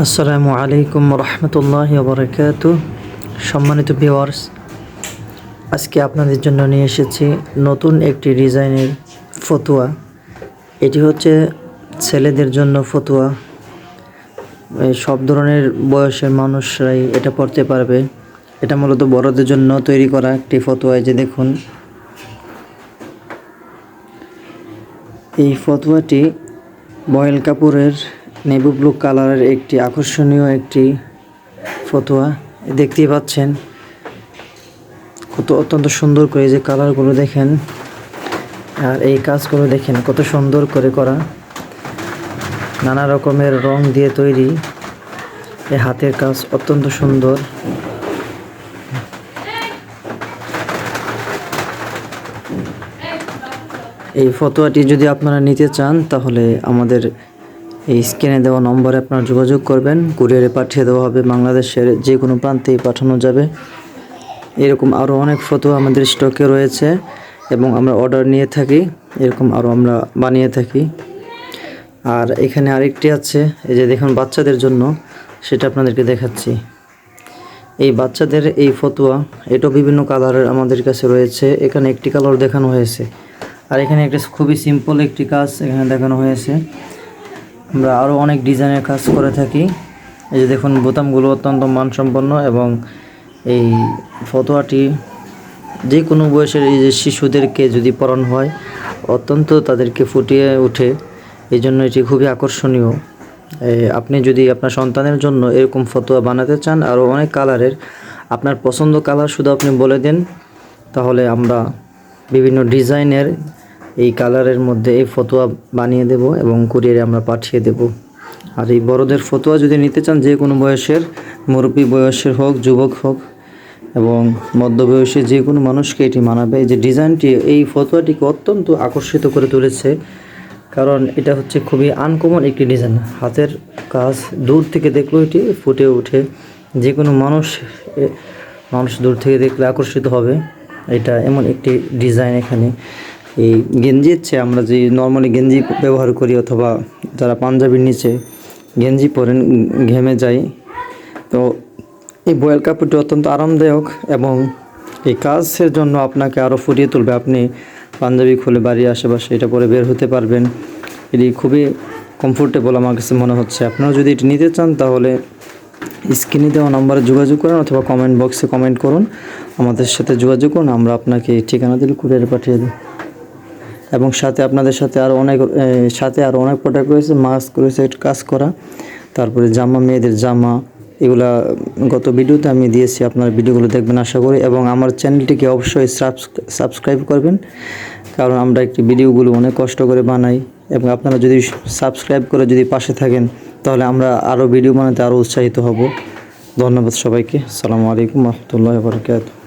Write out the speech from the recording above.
আসসালামু আলাইকুম রহমতুল্লাহি ওয়া বারাকাতুহু। সম্মানিত ভিউয়ার্স, আজকে আপনাদের জন্য নিয়ে এসেছি নতুন একটি ডিজাইনের ফতুয়া। এটি হচ্ছে ছেলেদের জন্য ফতুয়া। সব ধরনের বয়সের মানুষরাই এটা পড়তে পারবে। এটা মূলত বড়দের জন্য তৈরি করা একটি ফতুয়া। যে দেখুন, এই ফতুয়াটি বয়েল কাপড়ের নেভি ব্লু কালারের একটি আকর্ষণীয় একটি ফতুয়া। দেখতেই পাচ্ছেন কত অত্যন্ত সুন্দর করে যে কালারগুলো দেখেন, আর এই কাজগুলো দেখেন কত সুন্দর করে করা, নানা রকমের রং দিয়ে তৈরি। এই হাতের কাজ অত্যন্ত সুন্দর। এই ফতুয়াটি যদি আপনারা নিতে চান তাহলে আমাদের এই স্ক্রিনে দেওয়া নম্বরে আপনারা যোগাযোগ করবেন। কুরিয়ারে পাঠিয়ে দেওয়া হবে, বাংলাদেশের যে কোনো প্রান্তেই পাঠানো যাবে। এরকম আরও অনেক ফতুয়া আমাদের স্টকে রয়েছে এবং আমরা অর্ডার নিয়ে থাকি, এরকম আরও আমরা বানিয়ে থাকি। আর এখানে আরেকটি আছে, এই যে দেখুন বাচ্চাদের জন্য, সেটা আপনাদেরকে দেখাচ্ছি। এই বাচ্চাদের এই ফতুয়া, এটাও বিভিন্ন কালারের আমাদের কাছে রয়েছে। এখানে একটি কালার দেখানো হয়েছে, আর এখানে একটা খুবই সিম্পল একটি কাজ এখানে দেখানো হয়েছে। আমরা আরও অনেক ডিজাইনের কাজ করে থাকি। এই যে দেখুন বোতামগুলো অত্যন্ত মানসম্পন্ন, এবং এই ফতোয়াটি যে কোনো বয়সের এই যে শিশুদেরকে যদি পরানো হয় অত্যন্ত তাদেরকে ফুটিয়ে ওঠে। এই জন্য এটি খুবই আকর্ষণীয়। আপনি যদি আপনার সন্তানের জন্য এরকম ফতোয়া বানাতে চান আরও অনেক কালারের, আপনার পছন্দ কালার শুধু আপনি বলে দেন, তাহলে আমরা বিভিন্ন ডিজাইনের এই কালারের মধ্যে এই ফতোয়া বানিয়ে দেব এবং কুরিয়ারে আমরা পাঠিয়ে দেব। আর এই বড়দের ফতোয়া যদি নিতে চান, যে কোনো বয়সের, মুরব্বী বয়সের হোক, যুবক হোক এবং মধ্যবয়সী যে কোনো মানুষকে এটি মানাবে। এই যে ডিজাইনটি, এই ফতোয়াটিকে অত্যন্ত আকর্ষিত করে তুলেছে, কারণ এটা হচ্ছে খুবই আনকমন একটি ডিজাইন। হাতের কাজ, দূর থেকে দেখলেও এটি ফুটে ওঠে। যে কোনো মানুষ দূর থেকে দেখলে আকর্ষিত হবে। এটা এমন একটি ডিজাইন। এখানে এই গেঞ্জির চেয়ে আমরা যে নর্মালি গেঞ্জি ব্যবহার করি, অথবা যারা পাঞ্জাবির নিচে গেঞ্জি পরেন ঘেমে যায়, তো এই বয়েল কাপড়টি অত্যন্ত আরামদায়ক এবং এই কাজের জন্য আপনাকে আরও ফুটিয়ে তুলবে। আপনি পাঞ্জাবি খুলে বাড়ির আশেপাশে এটা পরে বের হতে পারবেন। এটি খুবই কমফোর্টেবল আমার কাছে মনে হচ্ছে। আপনারা যদি এটি নিতে চান তাহলে স্ক্রিনে দেওয়া নম্বরে যোগাযোগ করুন, অথবা কমেন্ট বক্সে কমেন্ট করুন, আমাদের সাথে যোগাযোগ করুন। আমরা আপনাকে ঠিকানা দিলে কুরিয়ারে পাঠিয়ে দিই। এবং সাথে আপনাদের সাথে আরও অনেক প্রোডাক্ট রয়েছে, মাস্ক রয়েছে কাজ করা, তারপরে জামা, মেয়েদের জামা, এগুলা গত ভিডিওতে আমি দিয়েছি। আপনার ভিডিওগুলো দেখবেন আশা করি, এবং আমার চ্যানেলটিকে অবশ্যই সাবস্ক্রাইব করবেন, কারণ আমরা একটি ভিডিওগুলো অনেক কষ্ট করে বানাই, এবং আপনারা যদি সাবস্ক্রাইব করে যদি পাশে থাকেন তাহলে আমরা আরও ভিডিও বানাতে আরও উৎসাহিত হব। ধন্যবাদ সবাইকে। আসসালামু আলাইকুম রহমতুল্লাহি ওয়া বারাকাতুহু।